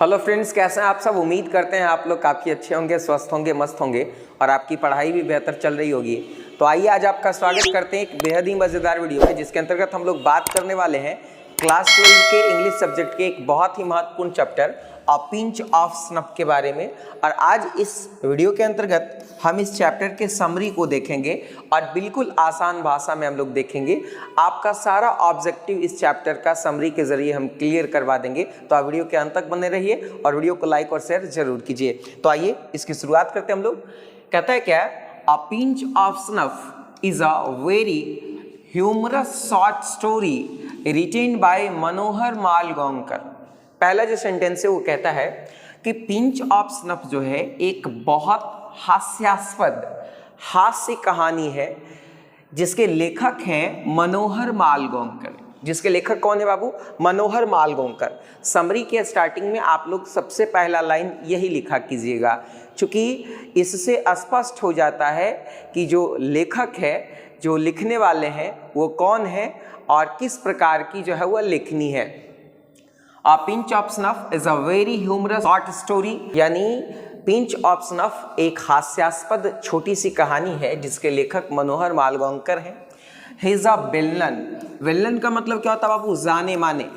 Hello friends, कैसे हैं आप सब। उम्मीद करते हैं आप लोग काफ़ी अच्छे होंगे, स्वस्थ होंगे, मस्त होंगे और आपकी पढ़ाई भी बेहतर चल रही होगी। तो आइए आज आपका स्वागत करते हैं एक बेहद ही मज़ेदार वीडियो में, जिसके अंतर्गत हम लोग बात करने वाले हैं क्लास 12 के इंग्लिश सब्जेक्ट के एक बहुत ही महत्वपूर्ण chapter a pinch of snuff के बारे में। और आज इस वीडियो के अंतर्गत हम इस चैप्टर के समरी को देखेंगे और बिल्कुल आसान भाषा में हम लोग देखेंगे। आपका सारा ऑब्जेक्टिव इस चैप्टर का समरी के जरिए हम क्लियर करवा देंगे। तो आप वीडियो के अंत तक बने रहिए और वीडियो को लाइक और शेयर जरूर कीजिए। तो आइए इसकी शुरुआत करते हैं हम लोग। कहता है क्या, a pinch of snuff is a very humorous short story written by Manohar Malgaonkar. पहला जो सेंटेंस है वो कहता है कि पिंच ऑफ स्नफ जो है एक बहुत हास्यास्पद हास्य कहानी है जिसके लेखक हैं मनोहर मालगांवकर। जिसके लेखक कौन है बाबू? मनोहर मालगांवकर। समरी के स्टार्टिंग में आप लोग सबसे पहला लाइन यही लिखा कीजिएगा, क्योंकि इससे स्पष्ट हो जाता है कि जो लेखक है, जो लिखने वाले हैं वो कौन है और किस प्रकार की जो है वह लेखनी है। A pinch of snuff is a very humorous short story, यानी पिंच ऑफ स्नफ एक हास्यास्पद छोटी सी कहानी है जिसके लेखक मनोहर मालगांवकर हैं। He is a villain। Villain का मतलब क्या होता है बाबू? जाने माने।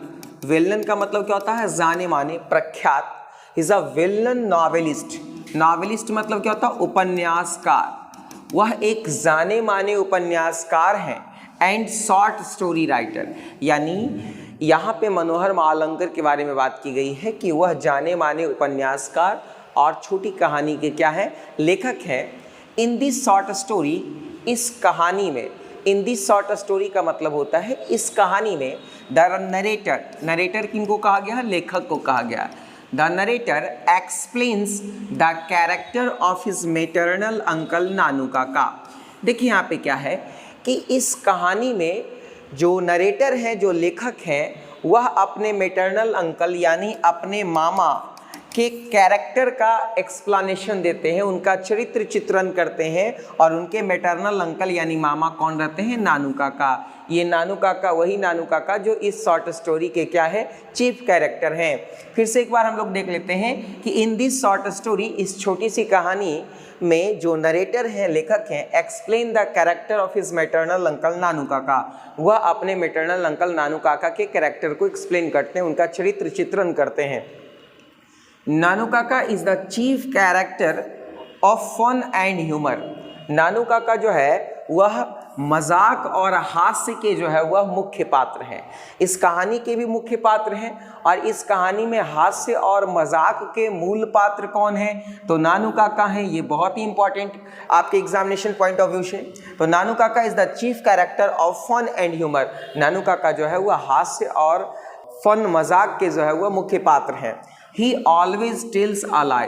विलन का मतलब क्या होता है? जाने माने, प्रख्यात। He is a villain novelist। Novelist मतलब क्या होता है? उपन्यासकार। वह एक जाने माने उपन्यासकार हैं। एंड शॉर्ट स्टोरी राइटर, यानी यहाँ पे मनोहर मालगांवकर के बारे में बात की गई है कि वह जाने माने उपन्यासकार और छोटी कहानी के क्या है? लेखक हैं। इन दिस शॉर्ट स्टोरी, इस कहानी में, इन दिस शॉर्ट स्टोरी का मतलब होता है इस कहानी में। द नरेटर, नरेटर किनको कहा गया है? लेखक को कहा गया। The narrator explains the character of his maternal uncle Nanu Kaka. देखिए यहाँ पे क्या है कि इस कहानी में जो नरेटर हैं, जो लेखक हैं, वह अपने मेटरनल अंकल यानी अपने मामा के कैरेक्टर का एक्सप्लेनेशन देते हैं, उनका चरित्र चित्रण करते हैं। और उनके मेटरनल अंकल यानी मामा कौन रहते हैं? नानू काका। ये नानू काका वही नानू काका जो इस शॉर्ट स्टोरी के क्या है? चीफ कैरेक्टर हैं। फिर से एक बार हम लोग देख लेते हैं कि इन दिस शॉर्ट स्टोरी, इस छोटी सी कहानी में जो नरेटर हैं, लेखक हैं, explain the character of his maternal uncle Nanu Kaka. वह अपने मैटरनल अंकल नानू काका के कैरेक्टर को एक्सप्लेन करते हैं, उनका चरित्र चित्रण करते हैं। Nanu Kaka is the chief character of fun and humour. Nanu Kaka जो है वह मजाक और हास्य के जो है वह मुख्य पात्र हैं। इस कहानी के भी मुख्य पात्र हैं और इस कहानी में हास्य और मजाक के मूल पात्र कौन हैं? तो नानू काका हैं। ये बहुत ही इंपॉर्टेंट आपके एग्जामिनेशन पॉइंट ऑफ व्यू से। तो Nanu Kaka is the chief character of fun and humour. Nanu Kaka जो है वह हास्य और फन, मजाक के जो है वह मुख्य पात्र हैं। ही ऑलवेज टेल्स अ लाई।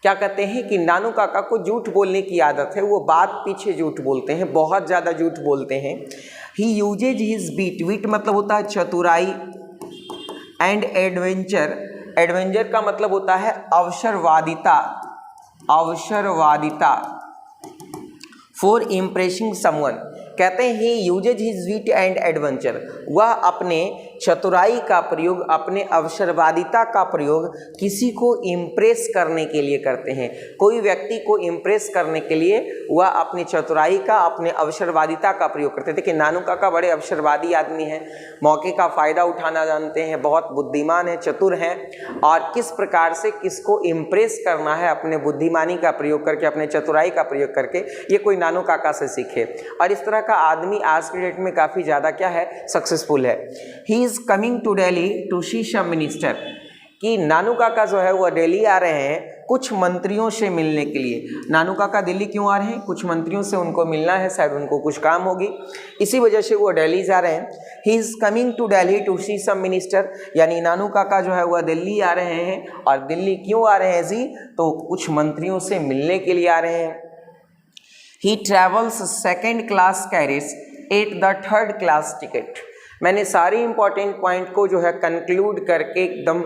क्या कहते हैं कि नानू काका को झूठ बोलने की आदत है, वो बात पीछे झूठ बोलते हैं, बहुत ज़्यादा झूठ बोलते हैं। ही यूजेज हिज बीट, विट मतलब होता है चतुराई, एंड एडवेंचर, एडवेंचर का मतलब होता है अवसरवादिता, अवसरवादिता, फॉर इम्प्रेसिंग समवन। कहते हैं he uses his wit and adventure, वह अपने चतुराई का प्रयोग, अपने अवसरवादिता का प्रयोग किसी को इम्प्रेस करने के लिए करते हैं। कोई व्यक्ति को इम्प्रेस करने के लिए वह अपनी चतुराई का, अपने अवसरवादिता का प्रयोग करते थे। कि नानू काका बड़े अवसरवादी आदमी हैं, मौके का फ़ायदा उठाना जानते हैं, बहुत बुद्धिमान हैं, चतुर हैं और किस प्रकार से किसको इम्प्रेस करना है अपने बुद्धिमानी का प्रयोग करके, अपने चतुराई का प्रयोग करके, ये कोई नानू काका से सीखे। और इस तरह का आदमी आज के डेट में काफ़ी ज़्यादा क्या है? सक्सेसफुल है। He is coming to Delhi to see some minister. कि नानू काका जो है वह दिल्ली आ रहे हैं कुछ मंत्रियों से मिलने के लिए। नानू काका दिल्ली क्यों आ रहे हैं? कुछ मंत्रियों से उनको मिलना है, शायद उनको कुछ काम होगी, इसी वजह से वो दिल्ली जा रहे हैं। He is coming to Delhi to see some minister, यानी नानू काका जो है वह दिल्ली आ रहे हैं। और दिल्ली क्यों आ रहे हैं जी? तो कुछ मंत्रियों से मिलने के लिए आ रहे हैं। He travels second class carriage at the third class ticket। मैंने सारी इंपॉर्टेंट पॉइंट को जो है कंक्लूड करके एकदम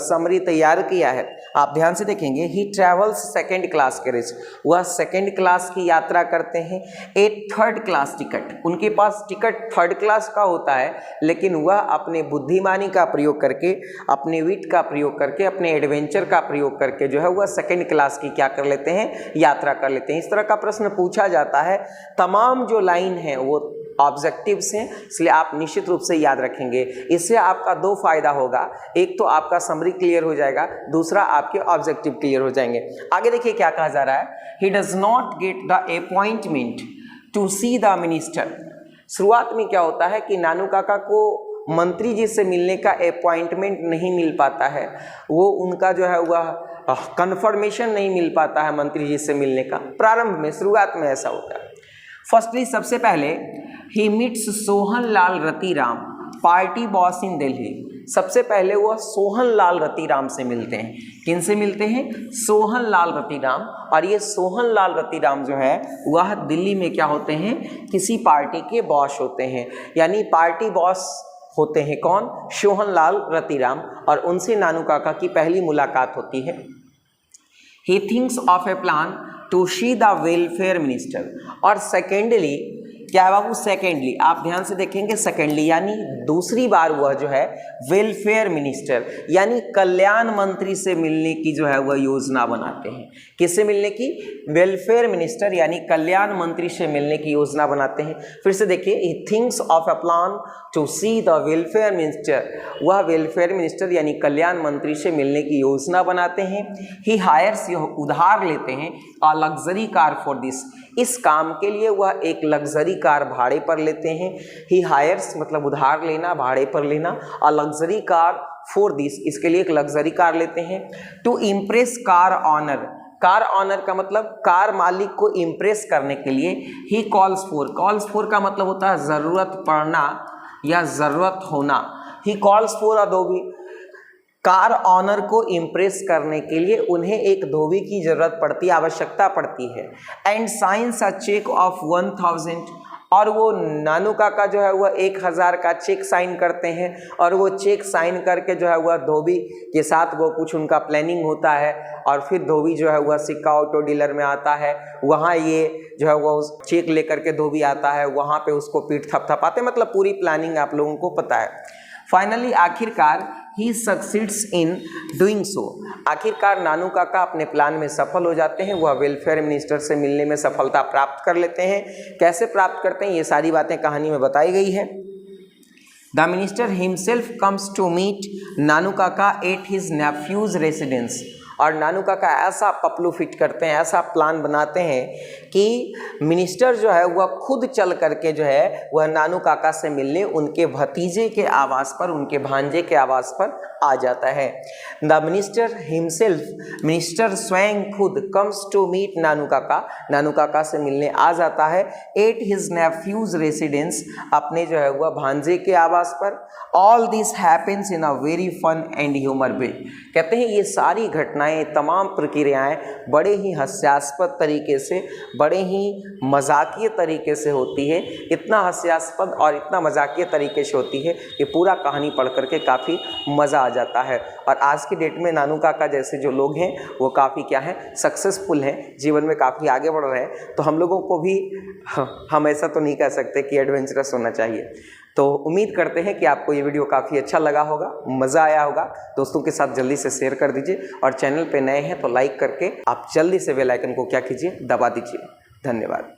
समरी तैयार किया है। आप ध्यान से देखेंगे, ही ट्रेवल्स सेकंड क्लास कैरेज, वह सेकंड क्लास की यात्रा करते हैं। ए थर्ड क्लास टिकट, उनके पास टिकट थर्ड क्लास का होता है, लेकिन वह अपने बुद्धिमानी का प्रयोग करके, अपने विट का प्रयोग करके, अपने एडवेंचर का प्रयोग करके जो है वह सेकंड क्लास की क्या कर लेते हैं, यात्रा कर लेते हैं। इस तरह का प्रश्न पूछा जाता है। तमाम जो लाइन है वो ऑब्जेक्टिव्स हैं, इसलिए आप निश्चित रूप से याद रखेंगे। इससे आपका दो फायदा होगा, एक तो आपका समरी क्लियर हो जाएगा, दूसरा आपके ऑब्जेक्टिव क्लियर हो जाएंगे। आगे देखिए क्या कहा जा रहा है, he does not get the appointment to see the minister. शुरुआत में क्या होता है कि नानू काका को मंत्री जी से मिलने का अपॉइंटमेंट नहीं मिल पाता है, वो उनका जो है वह कन्फर्मेशन नहीं मिल पाता है मंत्री जी से मिलने का। प्रारंभ में, शुरुआत में ऐसा होता है। फर्स्टली सबसे पहले he meets Sohan Lal Ratiram, party boss इन दिल्ली। सबसे पहले वह सोहन लाल रतिराम से मिलते हैं। किन से मिलते हैं? सोहन लाल रतिराम। और ये सोहन लाल रतिराम जो है वह दिल्ली में क्या होते हैं, किसी पार्टी के बॉस होते हैं, यानी पार्टी बॉस होते हैं। कौन? सोहन लाल रतिराम। और उनसे नानू काका की पहली मुलाकात होती है। He thinks of a plan to see the welfare minister. और सेकेंडली क्या है बाबू, सेकेंडली आप ध्यान से देखेंगे, सेकेंडली यानी दूसरी बार वह जो है वेलफेयर मिनिस्टर यानी कल्याण मंत्री से मिलने की जो है वह योजना बनाते हैं। किससे मिलने की? वेलफेयर मिनिस्टर यानी कल्याण मंत्री से मिलने की योजना बनाते हैं। फिर से देखिए, he thinks of a plan to see the welfare minister, वह वेलफेयर मिनिस्टर यानी कल्याण मंत्री से मिलने की योजना बनाते हैं। ही हायर्स, यह उधार लेते हैं, अ लग्जरी कार फॉर दिस, इस काम के लिए वह एक लग्जरी कार भाड़े पर लेते हैं। ही हायर्स मतलब उधार लेना, भाड़े पर लेना, a luxury car for this, इसके लिए एक लग्जरी कार लेते हैं। To impress car owner, car owner का मतलब कार मालिक को इम्प्रेस करने के लिए। He calls for, calls for का मतलब होता है ज़रूरत पड़ना या ज़रूरत होना। He calls for a dhobi, car owner को इम्प्रेस करने के लिए उन्हें एक धोबी की जरूरत पड़ती है, आवश्यकता पड़ती है। And sends a cheque of 1000, और वो नानू काका जो है वह 1000 का चेक साइन करते हैं। और वो चेक साइन करके जो है वह धोबी के साथ वो कुछ उनका प्लानिंग होता है। और फिर धोबी जो है वह सिक्का ऑटो डीलर में आता है, वहाँ ये जो है वह उस चेक लेकर के धोबी आता है, वहाँ पे उसको पीठ थपथपाते, मतलब पूरी प्लानिंग आप लोगों को पता है। फाइनली आखिरकार ही सक्सीड्स इन डूइंग सो, आखिरकार नानू काका अपने प्लान में सफल हो जाते हैं। वह वेलफेयर मिनिस्टर से मिलने में सफलता प्राप्त कर लेते हैं। कैसे प्राप्त करते हैं ये सारी बातें कहानी में बताई गई है। The minister himself comes to meet Nanu Kaka at his nephews residence, और नानू काका ऐसा पपलू फिट करते हैं, ऐसा प्लान बनाते हैं कि मिनिस्टर जो है वह खुद चल करके जो है वह नानू काका से मिलने उनके भतीजे के आवास पर, उनके भांजे के आवास पर आ जाता है। द मिनिस्टर हिमसेल्फ, मिनिस्टर स्वयं खुद, कम्स टू मीट नानू काका, नानू काका से मिलने आ जाता है। एट हिज नेफ्यूज रेसिडेंस, अपने जो है वह भांजे के आवास पर। All this happens in a very fun and humour way, कहते हैं ये सारी घटनाएं, तमाम प्रक्रियाएं बड़े ही हास्यास्पद तरीके से, बड़े ही मजाकिये तरीके से होती है। इतना हास्यास्पद और इतना मजाकिये तरीके से होती है कि पूरा कहानी पढ़ करके काफ़ी मज़ा आ जाता है। और आज की डेट में नानू काका जैसे जो लोग हैं वो काफ़ी क्या है, सक्सेसफुल हैं, जीवन में काफ़ी आगे बढ़ रहे हैं। तो हम लोगों को भी, हम ऐसा तो नहीं कह सकते कि एडवेंचरस होना चाहिए। तो उम्मीद करते हैं कि आपको ये वीडियो काफ़ी अच्छा लगा होगा, मज़ा आया होगा। दोस्तों के साथ जल्दी से शेयर कर दीजिए, और चैनल पे नए हैं तो लाइक करके आप जल्दी से बेल आइकन को क्या कीजिए, दबा दीजिए। धन्यवाद।